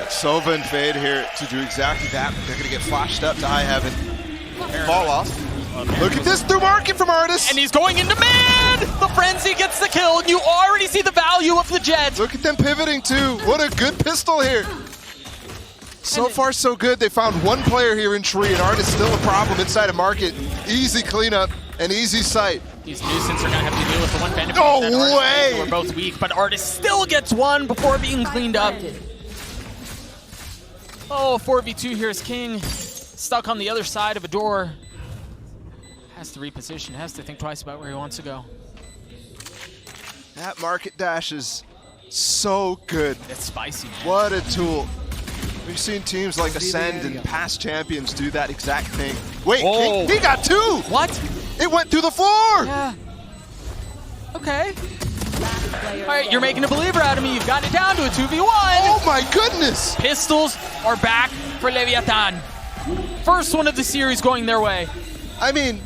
Sova and Fade here to do exactly that. They're going to get flashed up to high heaven. Fall off. Look at this through market from ardiis. And he's going into man! The Frenzy gets the kill, and you already see the value of the Jet. Look at them pivoting too. What a good pistol here. So far so good. They found one player here in Tree, and ardiis still a problem inside of market. Easy cleanup and easy sight. These nuisance are going to have to deal with the one benefit. No that way! We're both weak, but ardiis still gets one before being cleaned up. Oh, 4v2 here is kiNgg. Stuck on the other side of a door. Has to reposition, has to think twice about where he wants to go. That market dash is so good. It's spicy, man. What a tool. We've seen teams like Ascend and past champions do that exact thing. Wait, kiNgg, he got two! What? It went through the floor! Yeah. Okay. All right, you're making a believer out of me. You've got it down to a 2v1. Oh my goodness! Pistols are back for Leviatán. First one of the series going their way. I mean,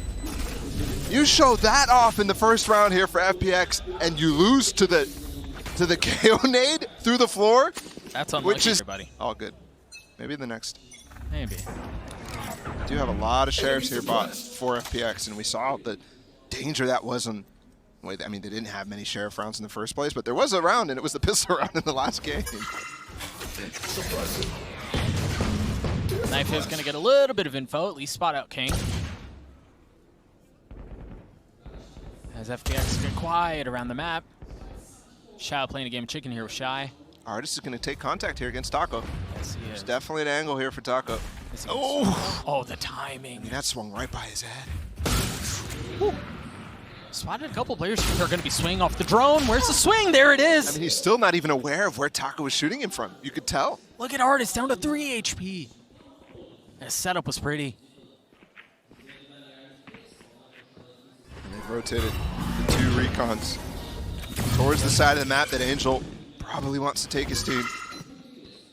you show that off in the first round here for FPX, and you lose to the KO nade through the floor. That's unlucky, which is everybody. All good. Maybe the next. Maybe. We do have a lot of sheriffs here bought for FPX, and we saw the danger that was on. Wait, I mean, they didn't have many sheriff rounds in the first place, but there was a round, and it was the pistol round in the last game. Knife is going to get a little bit of info, at least spot out kiNgg. As FPX get quiet around the map. Shao playing a game of chicken here with Shyy. ardiis is going to take contact here against Taco. Yes, he is. There's definitely an angle here for Taco. Oh, the timing. I mean, that swung right by his head. Woo. Spotted a couple players who are going to be swinging off the drone. Where's the swing? There it is. I mean, he's still not even aware of where Taco was shooting him from. You could tell. Look at ardiis down to 3 HP. His setup was pretty. And they've rotated the two recons towards the side of the map that Angel probably wants to take his team.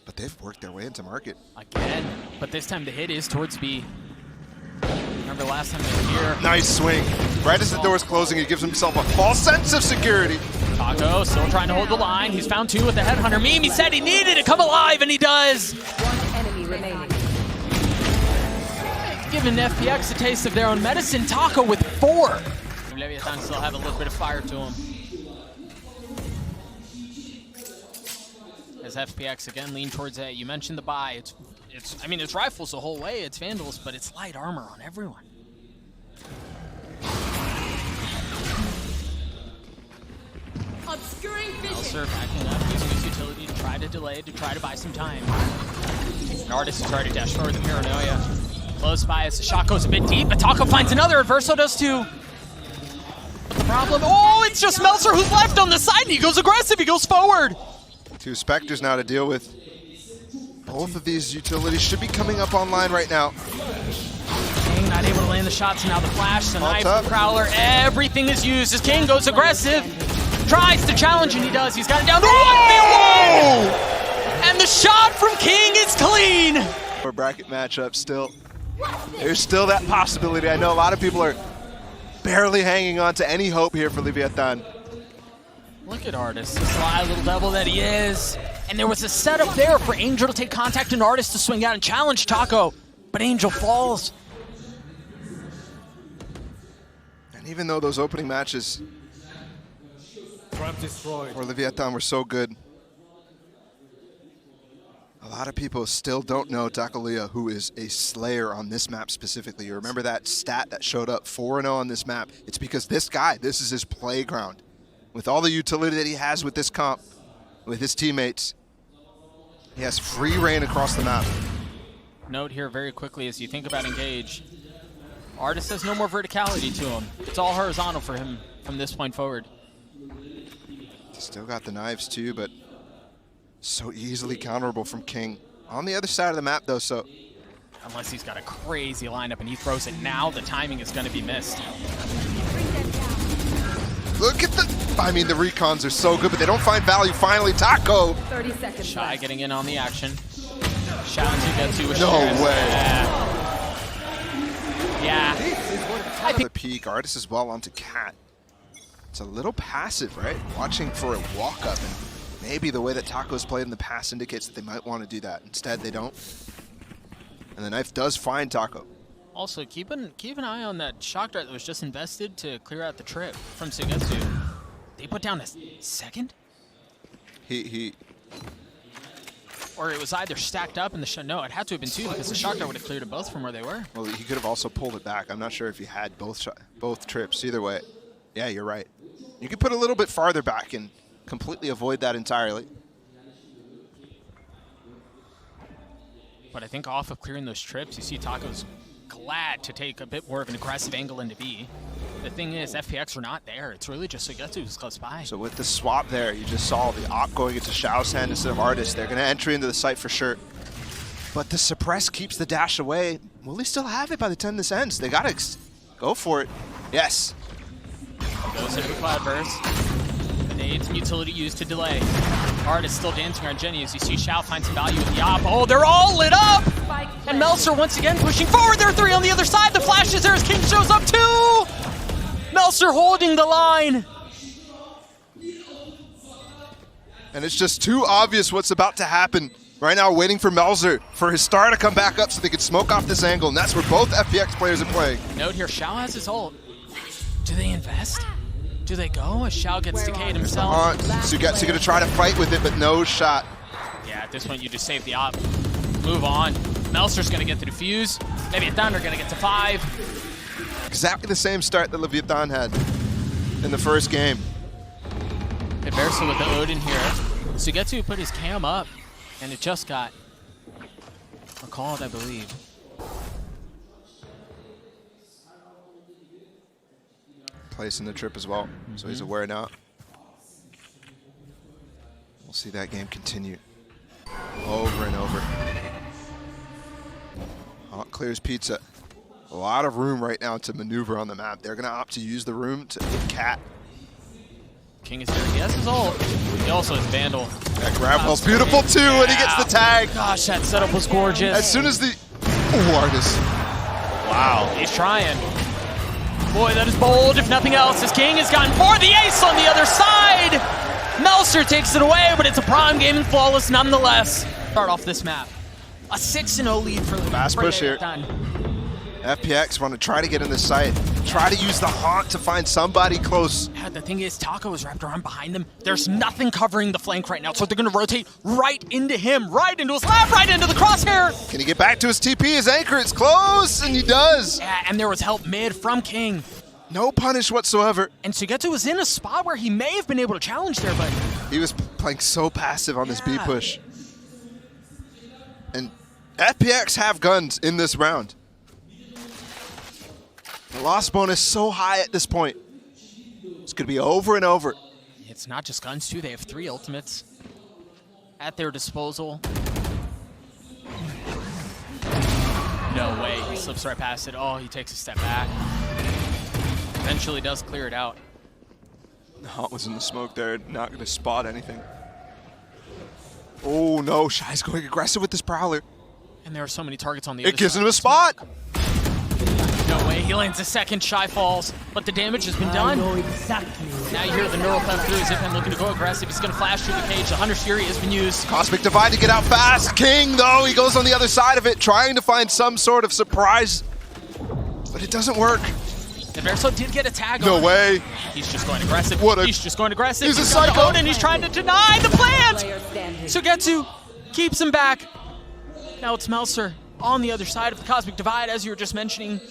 But they've worked their way into market. Again, but this time the hit is towards B. Remember last time they were here. Nice swing. Right as the door's closing, he gives himself a false sense of security. Taco still trying to hold the line. He's found two with the headhunter. Mimi said he needed to come alive, and he does. One enemy remaining. Giving FPX a taste of their own medicine. Taco with 4. Leviatán still have a little bit of fire to him. As FPX again lean towards A. You mentioned the buy. I mean, it's rifles the whole way. It's Vandals, but it's light armor on everyone. Obscuring Melser backing up, using his utility to try to delay, to try to buy some time. An ardiis is trying to dash forward the paranoia. Close by as the shot goes a bit deep, but Taco finds another. Adverso does too. But the problem, it's just Melser who's left on the side, and he goes aggressive, he goes forward. Two Spectres now to deal with. Both of these utilities should be coming up online right now. kiNgg not able to land the shots, now the flash, the knife, up. the prowler, everything is used as kiNgg goes aggressive. Tries to challenge, and he does. He's got it down to 1v1! And the shot from kiNgg is clean! For bracket matchup still. There's still that possibility. I know a lot of people are barely hanging on to any hope here for Leviatán. Look at ardiis, the sly little devil that he is. And there was a setup there for Angel to take contact and ardiis to swing out and challenge Taco. But Angel falls. And even though those opening matches for Leviatán were so good, a lot of people still don't know Tacolilla, who is a slayer on this map specifically. You remember that stat that showed up 4-0 on this map? It's because this guy, this is his playground. With all the utility that he has with this comp, with his teammates, he has free reign across the map. Note here very quickly as you think about engage, ardiis has no more verticality to him. It's all horizontal for him from this point forward. Still got the knives too, but so easily counterable from kiNgg. On the other side of the map though, so. Unless he's got a crazy lineup and he throws it now, the timing is going to be missed. Look at the recons are so good, but they don't find value. Finally, Taco. 30 seconds. Shyy getting in on the action. Shao and SUYGETSU with No shares. way. Yeah. I think the peak, ardiis as well onto Cat. It's a little passive, right? Watching for a walk up and maybe the way that Taco's played in the past indicates that they might want to do that. Instead, they don't. And the knife does find Taco. Also, keep an eye on that shock dart that was just invested to clear out the trip from SUYGETSU. They put down a second? Or it was either stacked up in the no, it had to have been two because the shock dart would have cleared it both from where they were. Well, he could have also pulled it back. I'm not sure if he had both trips. Either way, yeah, you're right. You could put a little bit farther back and completely avoid that entirely. But I think off of clearing those trips, you see Taco's glad to take a bit more of an aggressive angle into B. The thing is, FPX are not there. It's really just SUYGETSU who's close by. So with the swap there, you just saw the op going into Shao's hand instead of ardiis. They're going to enter into the site for sure. But the suppress keeps the dash away. Will they still have it by the time this ends? They got to go for it. Yes. Goes into the cloud burst. The nades and utility used to delay. ardiis still dancing on Jenny as you see Shao find some value in the op. Oh, they're all lit up! And Melser once again pushing forward. There are three on the other side. The flash is there as kiNgg shows up too! Melser holding the line. And it's just too obvious what's about to happen. Right now, waiting for Melser for his star to come back up so they can smoke off this angle, and that's where both FPX players are playing. Note here, Shao has his ult. Do they invest? Do they go as Shao gets decayed himself? SUYGETSU gonna try to fight with it, but no shot. Yeah, at this point, you just save the op. Move on. Melser's gonna get the defuse. Leviatán are gonna get to 5. Exactly the same start that Leviatán had in the first game. Adverso with the Odin here. SUYGETSU put his cam up, and it just got recalled, I believe. Placing the trip as well, so he's aware now. We'll see that game continue over and over. Hot clears pizza. A lot of room right now to maneuver on the map. They're gonna opt to use the room to hit Cat. kiNgg is there. He has his ult. He also has Vandal. That grab was beautiful too, yeah. and he gets the tag. Gosh, that setup was gorgeous. As soon as the ardiis. Wow, he's trying. Boy, that is bold, if nothing else, as kiNgg has gotten for the ace on the other side. Melser takes it away, but it's a Prime Gaming flawless nonetheless. Start off this map. A 6-0 lead for the fast push here. FPX want to try to get in the site. Try to use the haunt to find somebody close. Yeah, the thing is, Taco is wrapped around behind them. There's nothing covering the flank right now, so they're going to rotate right into him, right into his lap, right into the crosshair. Can he get back to his TP? His anchor, it's close, and he does. Yeah, and there was help mid from kiNgg. No punish whatsoever. And SUYGETSU was in a spot where he may have been able to challenge there, but he was playing so passive on this B push. And FPX have guns in this round. The loss bonus so high at this point. It's going to be over and over. It's not just guns, too. They have 3 ultimates at their disposal. No way. He slips right past it. Oh, he takes a step back. Eventually does clear it out. The haunt was in the smoke there. Not going to spot anything. Oh, no. Shy's going aggressive with this Prowler. And there are so many targets on the other side. It gives him a spot. No way, he lands a second, Shyy falls, but the damage has been done. Now you hear the neural theft through, Zyppan looking to go aggressive, he's gonna flash through the cage, the Hunter's Fury has been used. Cosmic Divide to get out fast, kiNgg though, he goes on the other side of it, trying to find some sort of surprise, but it doesn't work. Adverso did get a tag on. No way. He's just going aggressive, he's just going aggressive. He's a psycho. And he's trying to deny the plant! SUYGETSU keeps him back. Now it's Melser on the other side of the Cosmic Divide, as you were just mentioning.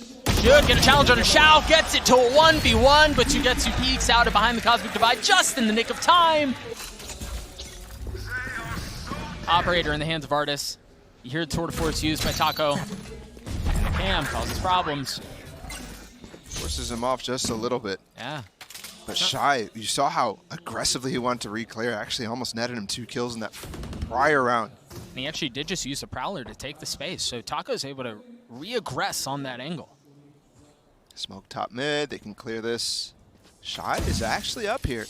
Should get a challenge on a Shao, gets it to a 1v1, but SUYGETSU peeks out and behind the Cosmic Divide just in the nick of time. Operator in the hands of ardiis. You hear the Tour de Force used by Taco. And the cam causes problems. Forces him off just a little bit. Yeah. But Shyy, you saw how aggressively he wanted to re-clear. Actually almost netted him 2 kills in that prior round. And he actually did just use a Prowler to take the space, so Taco's able to re-aggress on that angle. Smoke top mid, they can clear this. Shyy is actually up here.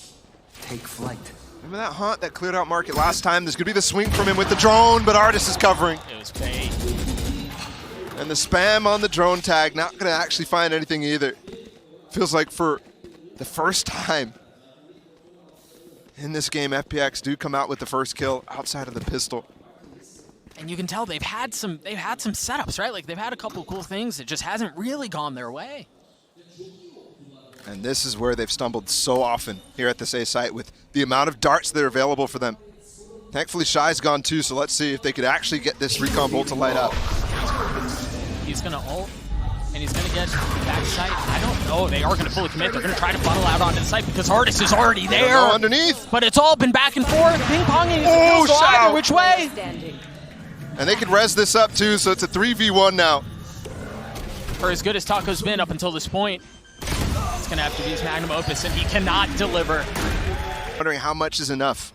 Take flight. Remember that haunt that cleared out market last time? There's gonna be the swing from him with the drone, but ardiis is covering. It was bait. And the spam on the drone tag, not gonna actually find anything either. Feels like for the first time In this game, FPX do come out with the first kill outside of the pistol. And you can tell they've had some setups, right? Like they've had a couple cool things. It just hasn't really gone their way. And this is where they've stumbled so often here at this A site with the amount of darts that are available for them. Thankfully, Shy's gone too, so let's see if they could actually get this recon bolt to light up. He's going to ult, and he's going to get back site. I don't know. They are going to fully commit. They're going to try to funnel out onto the site because ardiis is already there. Go underneath. But it's all been back and forth, ping-ponging. Oh, so Shao. either which way. And they can res this up too, so it's a 3v1 now. For as good as Taco's been up until this point, it's going to have to be his magnum opus, and he cannot deliver. Wondering how much is enough.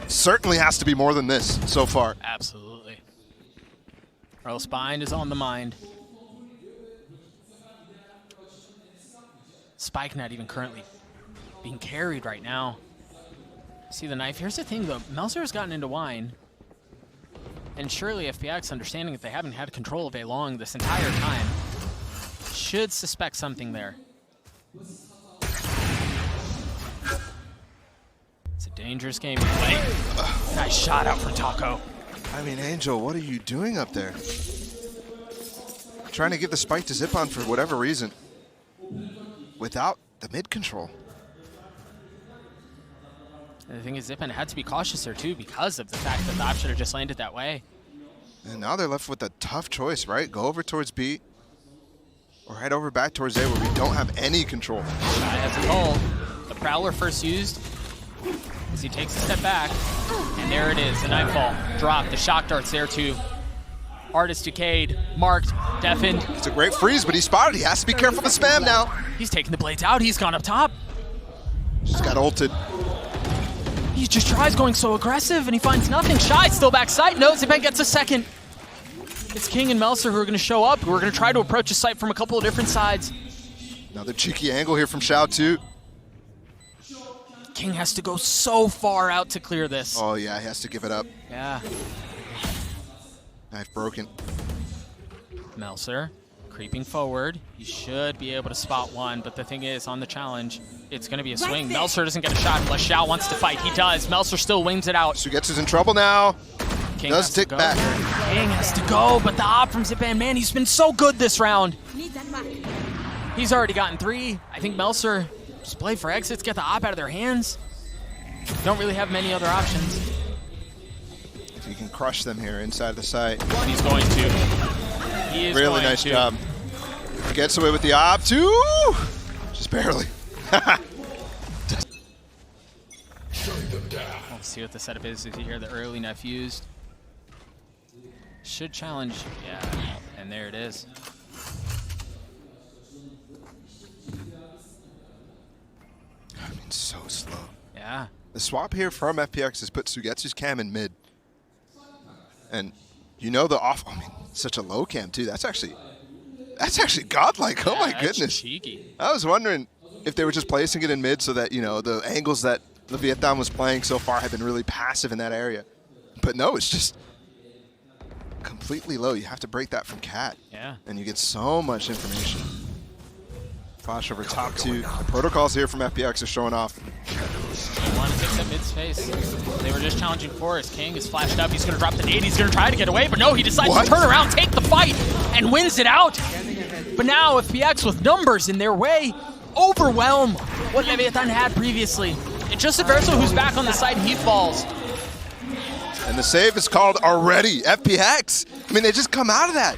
Certainly has to be more than this so far. Absolutely. Or else bind is on the mind. Spike not even currently being carried right now. See the knife? Here's the thing though, Melser has gotten into wine. And surely FPX, understanding that they haven't had control of A long this entire time, should suspect something there. It's a dangerous game to play. Nice shot out from Taco. I mean, Angel, what are you doing up there? Trying to give the spike to Zyppan for whatever reason. Without the mid control. And the thing is, Zyppan had to be cautious there too because of the fact that the op should have just landed that way. And now they're left with a tough choice, right? Go over towards B, or head over back towards A where we don't have any control. Shai has a hold. The Prowler first used as he takes a step back. And there it is, the Nightfall. Drop, the shock darts there too. ardiis decayed, marked, deafened. It's a great freeze, but he's spotted. He has to be careful to spam now. He's taking the blades out. He's gone up top. Just got ulted. He just tries going so aggressive, and he finds nothing. Shy still back site. No, Zyppan gets a second. It's kiNgg and Melser who are going to show up. We're going to try to approach the site from a couple of different sides. Another cheeky angle here from Shao too. kiNgg has to go so far out to clear this. Oh yeah, he has to give it up. Yeah. Knife broken. Melser creeping forward. He should be able to spot one, but the thing is, on the challenge, it's going to be a swing. Melser doesn't get a shot unless Shao wants to fight. He does. Melser still wings it out. SUYGETSU's in trouble now. kiNgg Does tick back. kiNgg has to go, but the op from Zyppan, man, he's been so good this round. He's already gotten 3. I think Melser just play for exits, get the op out of their hands. Don't really have many other options. If he can crush them here inside the site. And he's going to. He is really going nice to. job. Gets away with the op too. Just barely. Let's see what the setup is. If you hear the early knife used. Should challenge. Yeah, and there it is. I mean, so slow. Yeah. The swap here from FPX has put SUYGETSU's cam in mid. And you know the off, I mean, such a low cam too. That's actually godlike. Oh my that's goodness. cheeky. I was wondering if they were just placing it in mid so that, you know, the angles that Leviatán was playing so far have been really passive in that area. But no, it's just completely low. You have to break that from Cat. Yeah. And you get so much information. Flash over top 2. The protocols here from FPX are showing off. They want to take that mid space. They were just challenging Forrest. kiNgg is flashed up. He's going to drop the nade. He's going to try to get away, but no, he decides to turn around, take the fight, and wins it out. But now FPX with numbers in their way overwhelm what Leviatán had previously. It's just adverso who's back on the side, and he falls. And the save is called already. FPX. I mean, they just come out of that.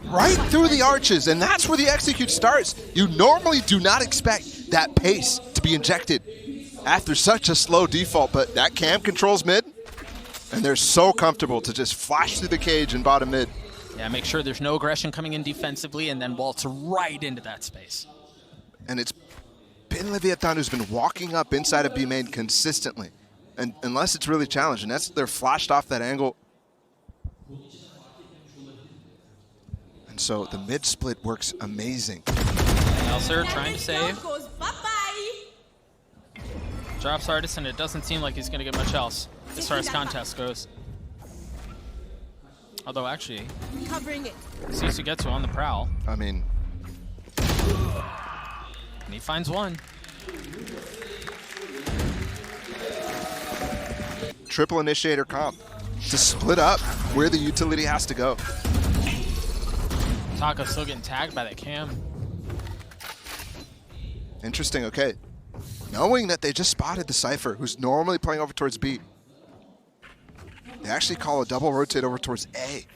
Right through the arches, and that's where the execute starts. You normally do not expect that pace to be injected after such a slow default, but that cam controls mid, and they're so comfortable to just flash through the cage and bottom mid. Yeah, make sure there's no aggression coming in defensively, and then waltz right into that space. And it's been Leviatán who's been walking up inside of B main consistently, and unless it's really challenged, and that's they're flashed off that angle. And so the mid split works amazing. Melser trying to save. Drops ardiis, and it doesn't seem like he's going to get much else as far as contest goes. Although, actually, see SUYGETSU on the prowl. I mean, and he finds one. triple initiator comp to split up where the utility has to go. Taco's still getting tagged by that cam. Interesting, okay. Knowing that they just spotted the Cypher, who's normally playing over towards B, they actually call a double rotate over towards A.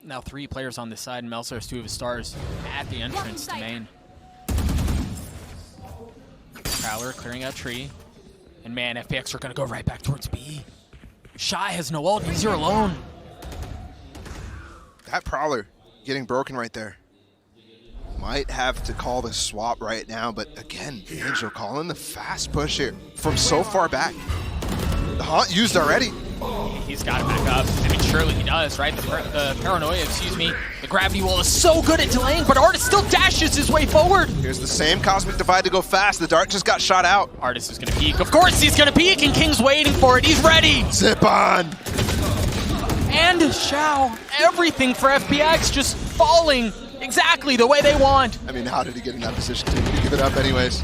Now 3 players on this side, and Melser has 2 of his stars at the entrance to main. Prowler clearing out tree. And man, FPX are gonna go right back towards B. Shyy has no ult, he's here alone. That Prowler getting broken right there. Might have to call the swap right now, but again, Angel calling the fast push here from so far back. The haunt used already. He's got to back up. I mean, surely he does, right? The paranoia, excuse me. The gravity wall is so good at delaying, but ardiis still dashes his way forward. Here's the same Cosmic Divide to go fast. The dart just got shot out. ardiis is going to peek. Of course he's going to peek, and kiNgg's waiting for it. He's ready. Zyppan. And Shao. Everything for FPX just falling exactly the way they want. I mean, how did he get in that position to give it up anyways?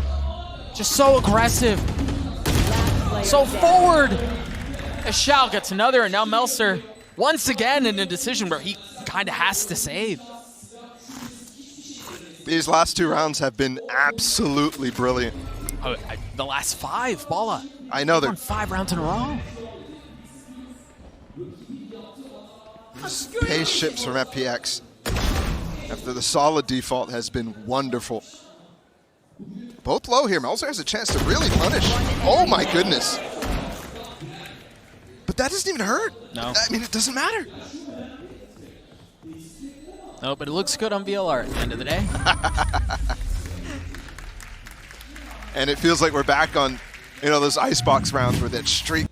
Just so aggressive. So forward. As Shao gets another, and now Melser once again in a decision where he kind of has to save. These last 2 rounds have been absolutely brilliant. Oh, the last 5, Ballatw. I know they're won 5 rounds in a row. These pace ships from FPX after the solid default has been wonderful. Both low here. Melser has a chance to really punish. Oh my goodness. But that doesn't even hurt. No. I mean, it doesn't matter. No, but it looks good on VLR at the end of the day. And it feels like we're back on, you know, those icebox rounds where that streak.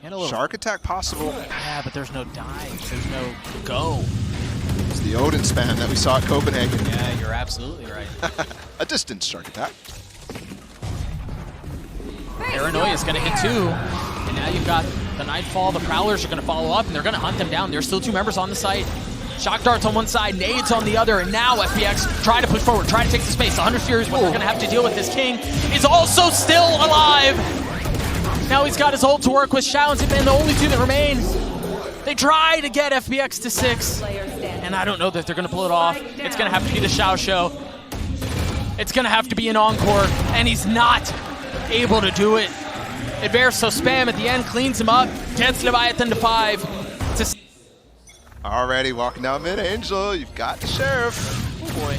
And a little Shark attack possible. Yeah, but there's no dive. There's no go. It's the Odin spam that we saw at Copenhagen. Yeah, you're absolutely right. A distance shark attack. Paranoia is going to hit 2. And now you've got the Nightfall. The Prowlers are going to follow up, and they're going to hunt them down. There's still 2 members on the site. Shock darts on one side, nades on the other, and now FPX try to push forward, try to take the space. The 100 Fury is what they're going to have to deal with. This kiNgg is also still alive. Now he's got his ult to work with. Shao and Zyppan, the only 2 that remain. They try to get FPX to 6, and I don't know that they're going to pull it off. It's going to have to be the Shao show. It's going to have to be an encore, and he's not able to do it. Adverso spam at the end, cleans him up, gets Leviathan to 5. Already walking down mid, Angel. You've got the Sheriff. Oh boy.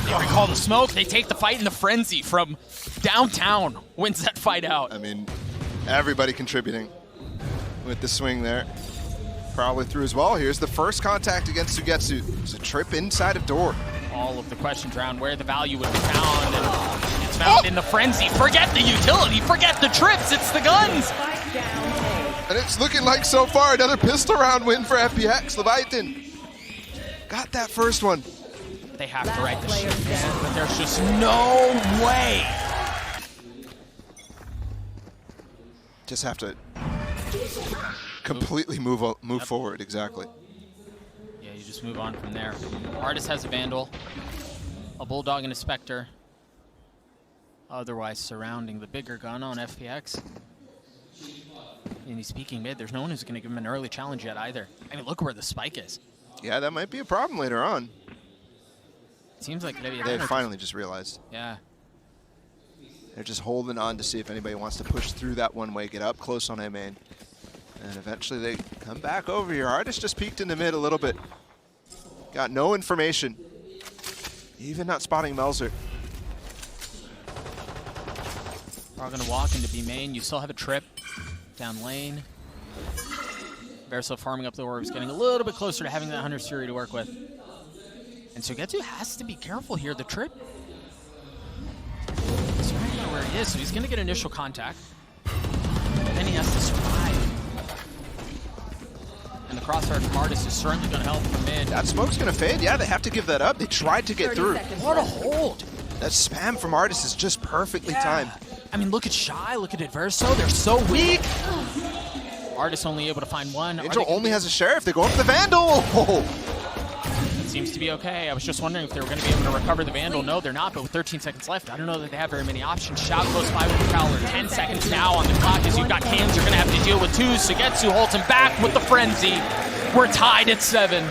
They recall the smoke. They take the fight in the frenzy from downtown. Wins that fight out. I mean, everybody contributing with the swing there. Probably through as well. Here's the first contact against SUYGETSU. It's a trip inside a door. All of the questions around where the value would be found. And it's found in the frenzy. Forget the utility. Forget the trips. It's the guns. And it's looking like so far another pistol round win for FPX. Leviatán got that first one. They have to right the ship, but there's just no way. Just have to completely move forward, exactly. Yeah, you just move on from there. ardiis has a Vandal, a Bulldog and a Spectre. Otherwise surrounding the bigger gun on FPX. And he's peeking mid. There's no one who's going to give him an early challenge yet either. I mean, look where the spike is. Yeah, that might be a problem later on. It seems like they finally just realized. Yeah. They're just holding on to see if anybody wants to push through that one way, get up close on A main. And eventually they come back over here. ardiis just peeked in the mid a little bit. Got no information. Even not spotting Melser. Are going to walk into B main. You still have a trip down lane. Verso farming up the orbs, getting a little bit closer to having that 100 Fury to work with. And SUYGETSU has to be careful here. The trip. He's trying to know where he is, so he's going to get initial contact. And then he has to survive. And the crossfire from ardiis is certainly going to help from mid. That smoke's going to fade. Yeah, they have to give that up. They tried to get through. What a hold. That spam from ardiis is just perfectly timed. I mean, look at Shyy, look at Adverso. They're so weak. ardiis only able to find one. Angel only has a Sheriff. They're going for the Vandal. Seems to be okay. I was just wondering if they were going to be able to recover the Vandal. No, they're not, but with 13 seconds left, I don't know that they have very many options. Shao close by with the Prowler. 10 seconds now on the clock as you've got kiNgg. You're going to have to deal with twos. SUYGETSU holds him back with the Frenzy. We're tied at 7.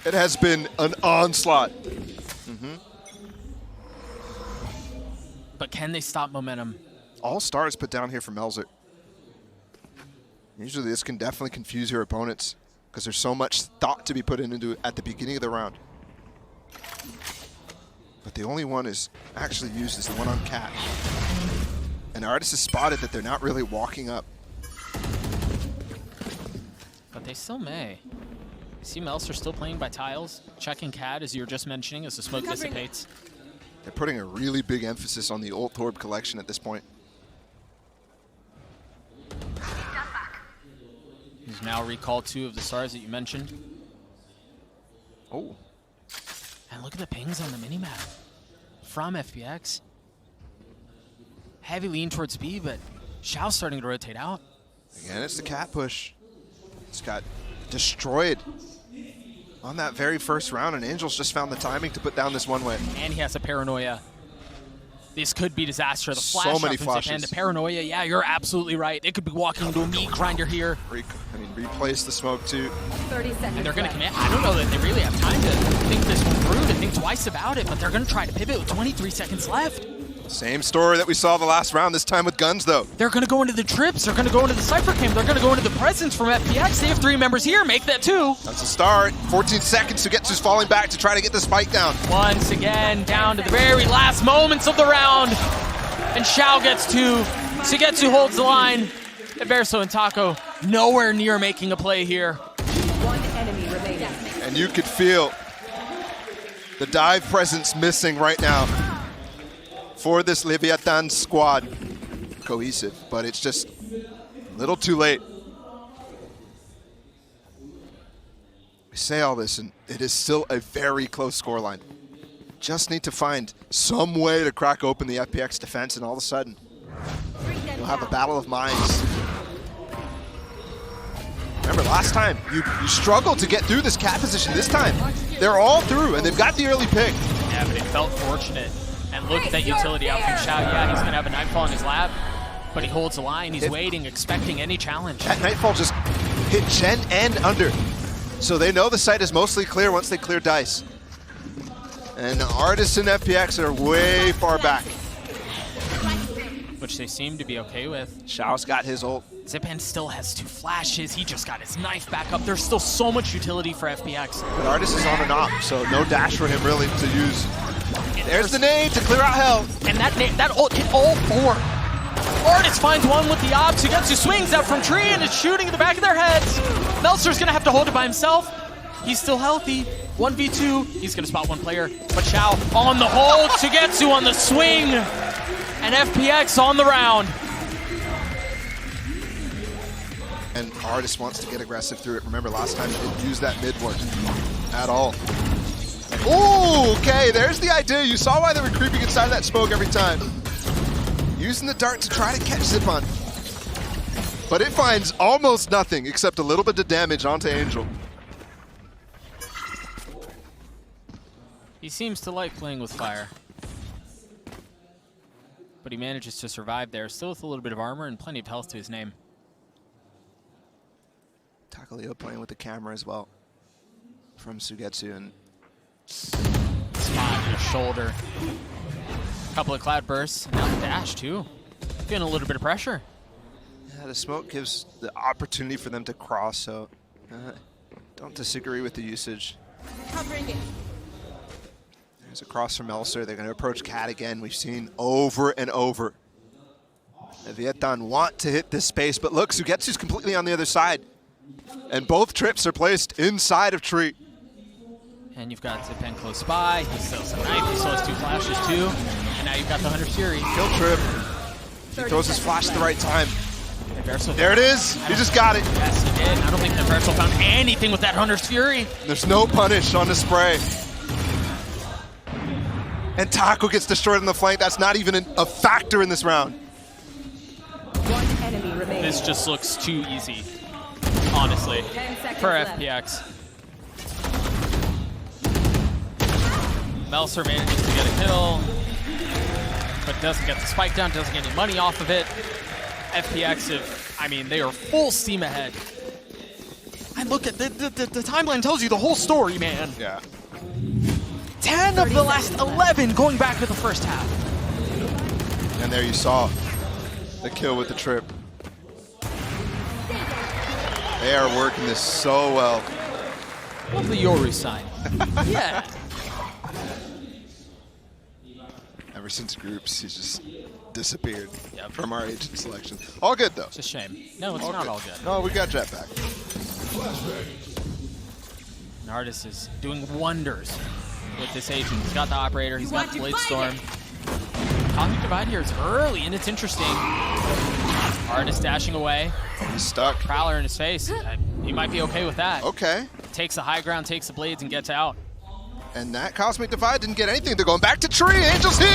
It has been an onslaught. But can they stop momentum? All stars put down here for Melser. Usually this can definitely confuse your opponents because there's so much thought to be put into it at the beginning of the round. But the only one is actually used is the one on Cat. And ardiis has spotted that they're not really walking up. But they still may. You see Melser still playing by tiles, checking Cat as you were just mentioning as the smoke dissipates. They're putting a really big emphasis on the ult orb collection at this point. He's now recalled 2 of the stars that you mentioned. Oh. And look at the pings on the minimap from FPX. Heavy lean towards B, but Shao's starting to rotate out. Again, it's the Cat push. It's got destroyed on that very first round, and Angel's just found the timing to put down this one way. And he has a paranoia. This could be disaster. The flash So many up from flashes. Zyppan, the paranoia, yeah, you're absolutely right. They could be walking into a meat grinder here. Replace the smoke too. 30 seconds. And they're going to commit. I don't know that they really have time to think this one through, to think twice about it, but they're going to try to pivot with 23 seconds left. Same story that we saw the last round, this time with guns though. They're going to go into the trips. They're going to go into the Cypher Cam. They're going to go into the presence from FPX. They have 3 members here. Make that 2. That's a start. 14 seconds. SUYGETSU's falling back to try to get the spike down. Once again, down to the very last moments of the round. And Shao gets 2. SUYGETSU holds the line. Adverso and Taco nowhere near making a play here. 1 enemy remaining. And you could feel the dive presence missing right now for this Leviatán squad. Cohesive, but it's just a little too late. We say all this, and it is still a very close scoreline. Just need to find some way to crack open the FPX defense, and all of a sudden, you'll have a battle of minds. Remember, last time, you struggled to get through this Cat position. This time, they're all through, and they've got the early pick. Yeah, but it felt fortunate. And look at that utility out from Shao. Yeah, he's going to have a Nightfall in his lap, but he holds the line. He's waiting, expecting any challenge. That Nightfall just hit Gen and under. So they know the site is mostly clear once they clear dice. And ardiis and FPX are way far back. Which they seem to be okay with. Shao's got his ult. Zyppan still has 2 flashes. He just got his knife back up. There's still so much utility for FPX. But ardiis is on and off, so no dash for him really to use. There's the nade to clear out hell. And that ult hit all 4. ardiis finds one with the op. SUYGETSU swings out from tree and is shooting in the back of their heads. Melser's going to have to hold it by himself. He's still healthy. 1v2. He's going to spot one player. But Shao on the hold. SUYGETSU on the swing. And FPX on the round. And ardiis wants to get aggressive through it. Remember, last time he didn't use that mid ward at all. Ooh, okay, there's the idea. You saw why they were creeping inside that smoke every time. Using the dart to try to catch Zyppan. But it finds almost nothing except a little bit of damage onto Angel. He seems to like playing with fire. But he manages to survive there, still with a little bit of armor and plenty of health to his name. Tacolilla playing with the camera as well from SUYGETSU, and spot in his shoulder. Couple of cloud bursts, and now the dash too. Feeling a little bit of pressure. yeah, the smoke gives the opportunity for them to cross, so don't disagree with the usage. Covering it. There's a cross from Melser. They're going to approach Cat again. We've seen over and over. Leviatán want to hit this space, but look, SUYGETSU's completely on the other side. And both trips are placed inside of tree. And you've got Zyppan close by. He still has a knife. He still has 2 flashes too. And now you've got the Hunter's Fury. Kill trip. He throws his flash at the right time. Adverso There it is. He just got it. Yes, he did. I don't think Adverso found anything with that Hunter's Fury. There's no punish on the spray. And Taco gets destroyed on the flank. That's not even a factor in this round. 1 enemy remaining. This just looks too easy, honestly, 10 seconds for left. FPX. Melser manages to get a kill, but doesn't get the spike down, doesn't get any money off of it. FPX, I mean, they are full steam ahead. I look at the timeline tells you the whole story, man. Yeah. 10 of the last 11 going back to the first half. And there you saw the kill with the trip. They are working this so well. Love the Yoru sign. Yeah. Ever since groups, he's just disappeared Yep. from our agent selection. All good though. It's a shame. No, it's not all good. No, we got Jetpack. And ardiis is doing wonders with this agent. He's got the operator, he's got the Blade Storm. Cosmic Divide here is early, and it's interesting. ardiis dashing away. He's stuck. Prowler in his face. He might be okay with that. Okay. Takes the high ground, takes the blades, and gets out. And that Cosmic Divide didn't get anything. They're going back to tree. Angel's here!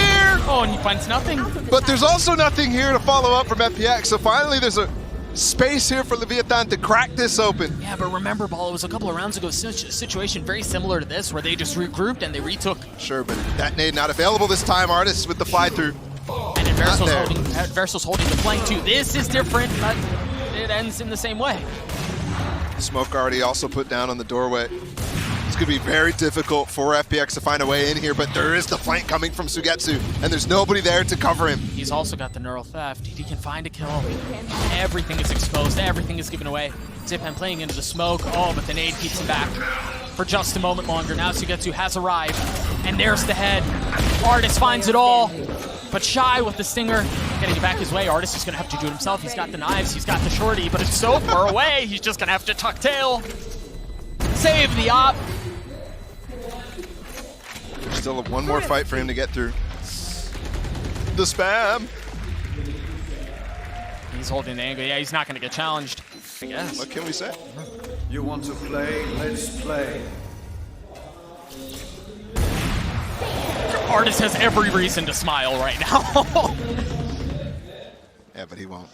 Oh, and he finds nothing. But there's also nothing here to follow up from FPX. So finally there's a space here for Leviatán to crack this open. Yeah, but remember, Ball, it was a couple of rounds ago, a situation very similar to this, where they just regrouped and they retook. Sure, but that nade not available this time. ardiis with the fly-through. And Adverso's holding the flank too. This is different, but it ends in the same way. Smoke already also put down on the doorway. It's going to be very difficult for FPX to find a way in here, but there is the flank coming from SUYGETSU, and there's nobody there to cover him. He's also got the neural theft. He can find a kill. Everything is exposed. Everything is given away. Zyppan playing into the smoke. Oh, but the nade keeps him back for just a moment longer. Now SUYGETSU has arrived, and there's the head. ardiis finds it all, but Shyy with the stinger, getting it back his way. ardiis is going to have to do it himself. He's got the knives. He's got the shorty, but it's so far away. He's just going to have to tuck tail. Save the op. Still one more fight for him to get through. The spam. He's holding the angle. Yeah, he's not going to get challenged, I guess. What can we say? You want to play? Let's play. ardiis has every reason to smile right now. Yeah, but he won't.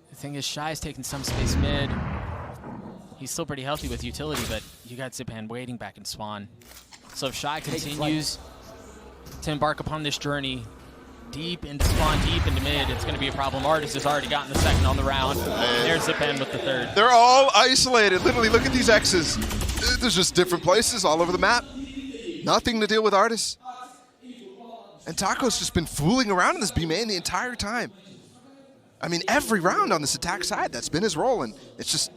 The thing is, Shy's taking some space mid. He's still pretty healthy with utility, but you got Zyppan waiting back in spawn. So if Shyy continues to embark upon this journey deep into spawn, deep into mid, it's going to be a problem. ardiis has already gotten the second on the round. There's Zyppan with the third. They're all isolated. Literally, look at these X's. There's just different places all over the map. Nothing to deal with ardiis. And Taco's just been fooling around in this B main the entire time. I mean, every round on this attack side, that's been his role, and it's just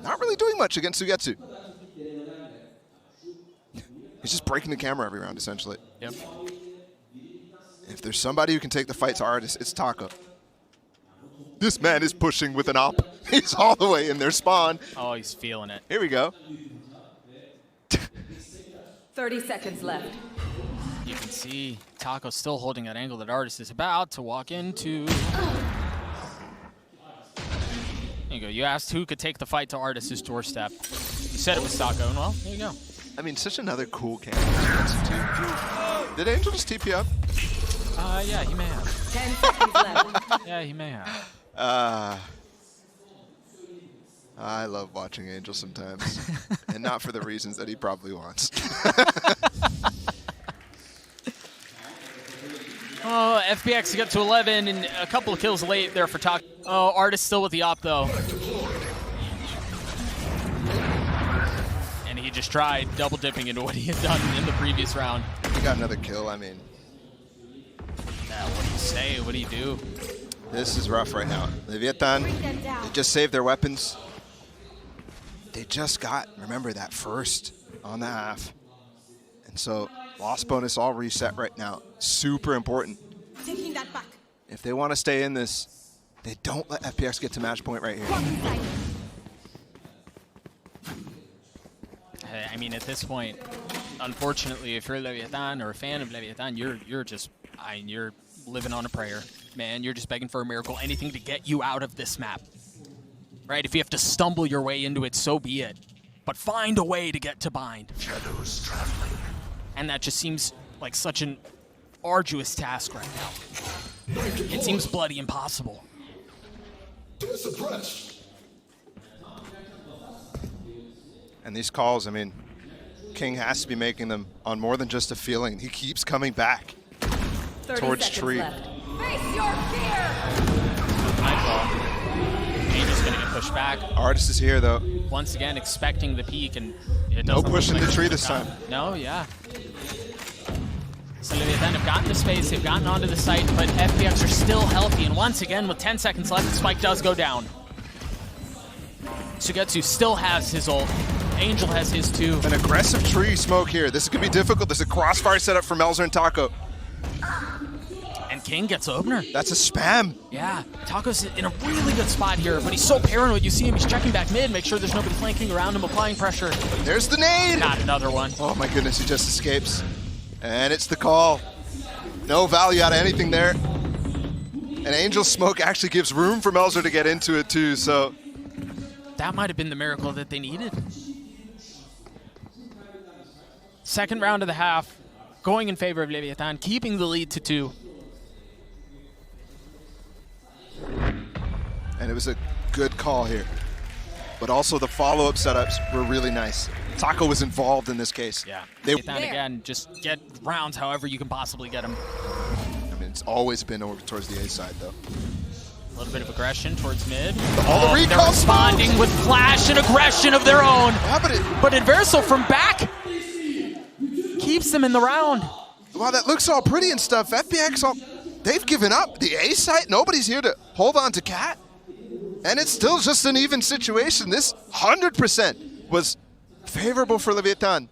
not really doing much against SUYGETSU. He's just breaking the camera every round, essentially. Yep. If there's somebody who can take the fight to ardiis, it's Taco. This man is pushing with an op. He's all the way in their spawn. Oh, he's feeling it. Here we go. 30 seconds left. You can see Taco still holding that angle that ardiis is about to walk into. There you go. You asked who could take the fight to ardiis' doorstep. You said it was Taco, and well, there you go. I mean, such another cool camera. Did Angel just TP up? Yeah, he may have. 10 seconds left. Yeah, he may have. I love watching Angel sometimes, and not for the reasons that he probably wants. Oh, FPX got to 11 and a couple of kills late there for Taco. Oh, ardiis still with the op though. And he just tried double dipping into what he had done in the previous round. He got another kill, I mean. Yeah, what do you say? What do you do? This is rough right now. Leviatán, they just saved their weapons. They just got, remember, that first on the half. And so, loss bonus all reset right now. Super important. Taking that back. If they want to stay in this, they don't let FPX get to match point right here. I mean, at this point, unfortunately, if you're Leviatán or a fan of Leviatán, you're living on a prayer, man. You're just begging for a miracle, anything to get you out of this map, right? If you have to stumble your way into it, so be it. But find a way to get to bind. Shadows traveling. And that just seems like such an arduous task right now. It seems bloody impossible. And these calls, I mean, kiNgg has to be making them on more than just a feeling. He keeps coming back 30 towards seconds tree. left. Face your fear! Nightfall. Angel's gonna get pushed back. Artist is here, though. Once again, expecting the peak, and it No doesn't pushing look like the tree it's this gonna time. come. No, yeah. So Leviatán have gotten to space, they've gotten onto the site, but FPX are still healthy, and once again, with 10 seconds left, the spike does go down. SUYGETSU still has his ult. Angel has his too. An aggressive tree smoke here. This is going to be difficult. There's a crossfire set up for Melser and Taco. And kiNgg gets opener. That's a spam. Yeah, Taco's in a really good spot here, but he's so paranoid. You see him, he's checking back mid, make sure there's nobody flanking around him, applying pressure. There's the nade. Not another one. Oh my goodness, he just escapes. And it's the call. No value out of anything there. And Angel's smoke actually gives room for Melser to get into it too, so. That might have been the miracle that they needed. Second round of the half, going in favor of Leviatán, keeping the lead to 2. And it was a good call here. But also the follow-up setups were really nice. Taco was involved in this case. Yeah. They, Leviatán again, just get rounds however you can possibly get them. I mean, it's always been over towards the A side, though. A little bit of aggression towards mid. All the They're recall responding smokes. with flash and aggression of their own. Yeah, But adverso from back keeps them in the round. while that looks all pretty and stuff, FPX, they've given up. The A site, nobody's here to hold on to Cat. And it's still just an even situation. This 100% was favorable for Leviatán.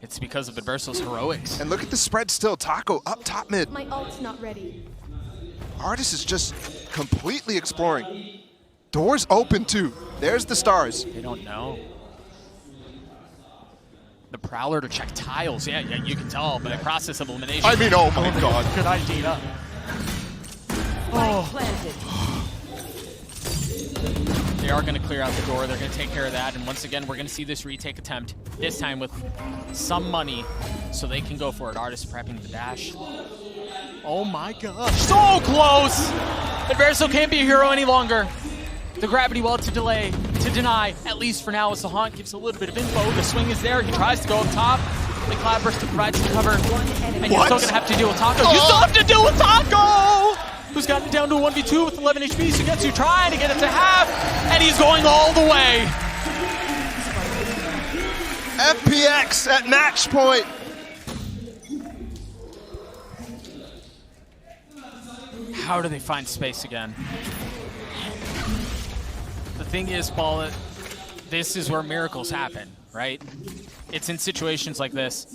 It's because of adverso's heroics. And look at the spread still. Taco up top mid. My ult's not ready. Ardiis is just completely exploring. Doors open too. There's the stars. They don't know. The Prowler to check tiles. Yeah, you can tell, but a process of elimination. I mean, oh my god. Good idea. Spike planted. They are going to clear out the door. They're going to take care of that. And once again, we're going to see this retake attempt. This time with some money so they can go for it. Ardiis prepping the dash. Oh my gosh. So close! Adverso can't be a hero any longer. The gravity well to delay, to deny, at least for now, as the Haunt gives a little bit of info. The swing is there. He tries to go up top. The Cloudburst to provide some cover. And you're still going to have to deal with Taco. You still have to deal with Taco! Who's gotten it down to a 1v2 with 11 HP. SUYGETSU trying to get it to half. And he's going all the way. FPX at match point. How do they find space again? The thing is, Ballatw, this is where miracles happen, right? It's in situations like this.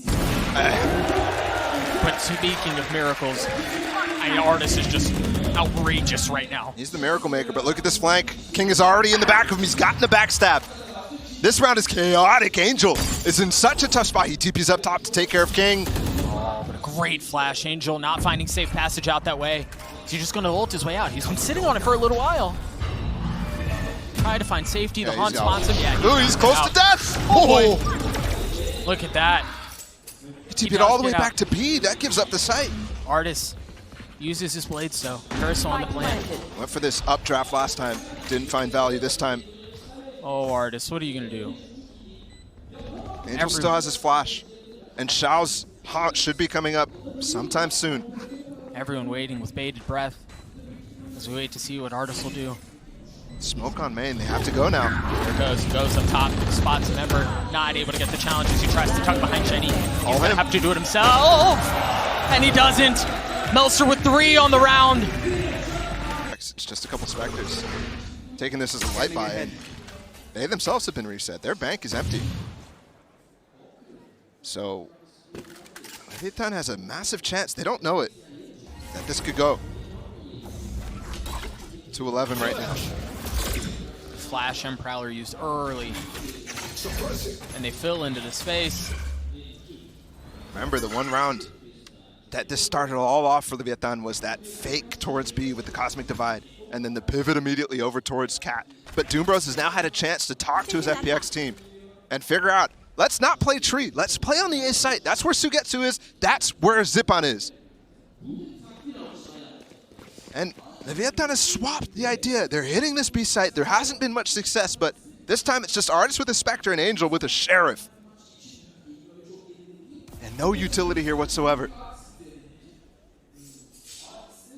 But speaking of miracles, Ardiis is just outrageous right now. He's the miracle maker, but look at this flank. kiNgg is already in the back of him. He's gotten the backstab. This round is chaotic. Angel is in such a tough spot. He TPs up top to take care of kiNgg. Oh, but a great flash. Angel not finding safe passage out that way. Is he just going to ult his way out? He's been sitting on it for a little while. Try to find safety. The Haunt spots him. Yeah, Ooh, he's close to death. Oh boy. Look at that. He TP'd all the way back to B. That gives up the site. Ardiis uses his blades though. Curse on the plant. Went for this updraft last time. Didn't find value this time. Oh, Ardiis, what are you going to do? Angel still has his flash. And Shao's Haunt should be coming up sometime soon. Everyone waiting with bated breath as we wait to see what Ardiis will do. Smoke on main. They have to go now. There goes. He goes up top. Spots a member. Not able to get the challenge as he tries to tuck behind Shiny. He's going to have to do it himself. And he doesn't. Melser with 3 on the round. It's just a couple Spectres. Taking this as a light buy, and they themselves have been reset. Their bank is empty. So, Leviatán has a massive chance. They don't know it, that this could go. 2-11 right now. Flash and Prowler used early. And they fill into the space. Remember, the one round that this started all off for Leviatán was that fake towards B with the Cosmic Divide, and then the pivot immediately over towards Cat. But Doombros has now had a chance to talk to his FPX team and figure out, let's not play tree, let's play on the A site. That's where SUYGETSU is, that's where Zyppan is. And Leviatán has swapped the idea. They're hitting this B site, there hasn't been much success, but This time it's just ardiis with a Spectre and Angel with a Sheriff. And no utility here whatsoever.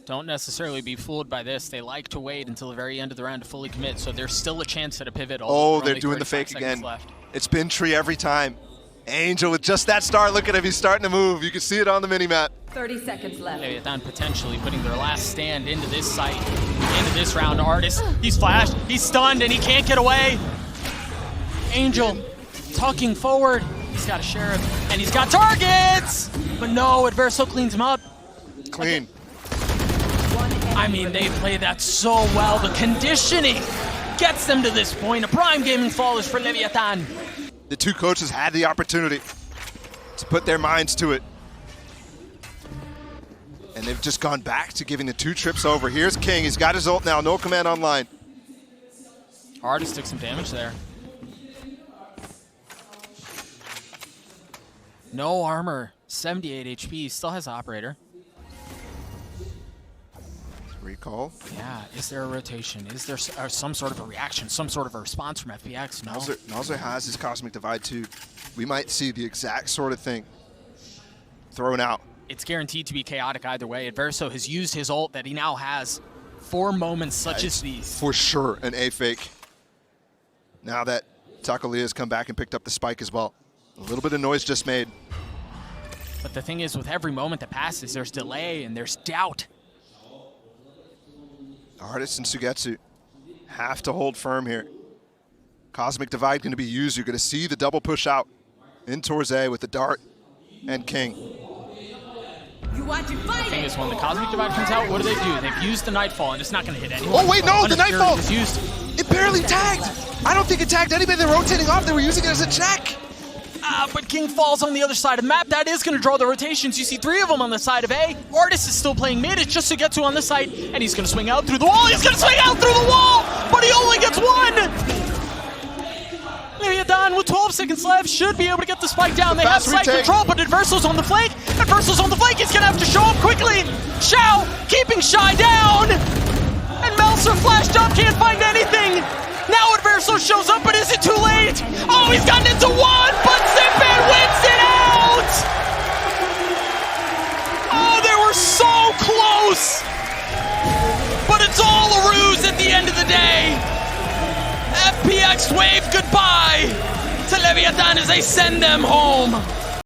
Don't necessarily be fooled by this. They like to wait until the very end of the round to fully commit, so there's still a chance at a pivot. Oh, they're doing the fake again. Left. It's been tree every time. Angel with just that start. Look at him. He's starting to move. You can see it on the mini-map. 30 seconds left. Leviatán potentially putting their last stand into this site, into this round. Ardiis, he's flashed, he's stunned, and he can't get away. Angel tucking forward. He's got a Sheriff, and he's got targets! But no, adverso cleans him up. Clean. I mean, they play that so well. The conditioning gets them to this point. A prime gaming flawless for Leviatán. The two coaches had the opportunity to put their minds to it. And they've just gone back to giving the 2 trips over. Here's kiNgg. He's got his ult now. No command online. Ardiis took some damage there. No armor. 78 HP. Still has operator. Recall. Yeah, is there a rotation? Is there some sort of a reaction, some sort of a response from FPX? No. Melser has his Cosmic Divide too. We might see the exact sort of thing thrown out. It's guaranteed to be chaotic either way. Adverso has used his ult that he now has for moments such as these. For sure an A fake. Now that Tacolilla has come back and picked up the spike as well. A little bit of noise just made. But the thing is, with every moment that passes, there's delay and there's doubt. ardiis and SUYGETSU have to hold firm here. Cosmic Divide going to be used. You're going to see the double push out in towards A with the dart and kiNgg. You want to fight? The thing is, when the Cosmic Divide comes out, what do? They've used the Nightfall, and it's not going to hit anyone. Oh wait, no, the Nightfall! Is used. It barely tagged! I don't think it tagged anybody. They're rotating off. They were using it as a check. But kiNgg falls on the other side of the map. That is going to draw the rotations. You see 3 of them on the side of A. ardiis is still playing mid. It's just SUYGETSU on this side, and he's going to swing out through the wall. He's going to swing out through the wall, but he only gets 1. Leviatán with 12 seconds left should be able to get the spike down. They have site control, but adverso's on the flank. Adverso's on the flank. He's going to have to show up quickly. Shao keeping Shyy down, and Melser flashed up, can't find anything. Now adverso shows up, but is it too late? Oh, he's gotten into 1, but Zyppan wins it out! Oh, they were so close! But it's all a ruse at the end of the day. FPX wave goodbye to Leviatán as they send them home.